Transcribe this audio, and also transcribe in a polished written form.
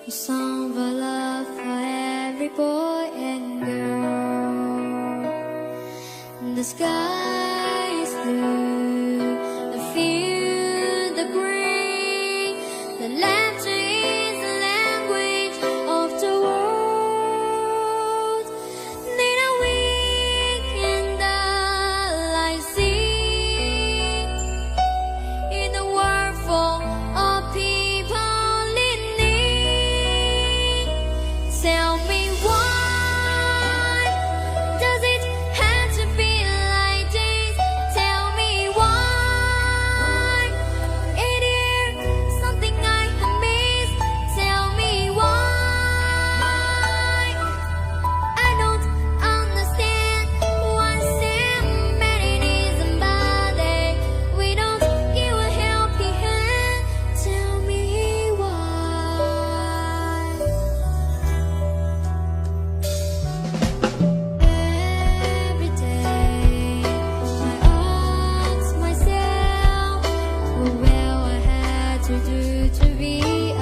a song of love for every boy and girl. The sky is blue, I feel the green. The laughter is the language of the world. Need a weekend I see in a world full of people in need. Tell me why does it have to be like this? Tell me why. Is there something I have missed? Tell me why. I don't understand why humanity is bad. We don't give a helping hand. Tell me why. Every day I ask myself what will I have to do to be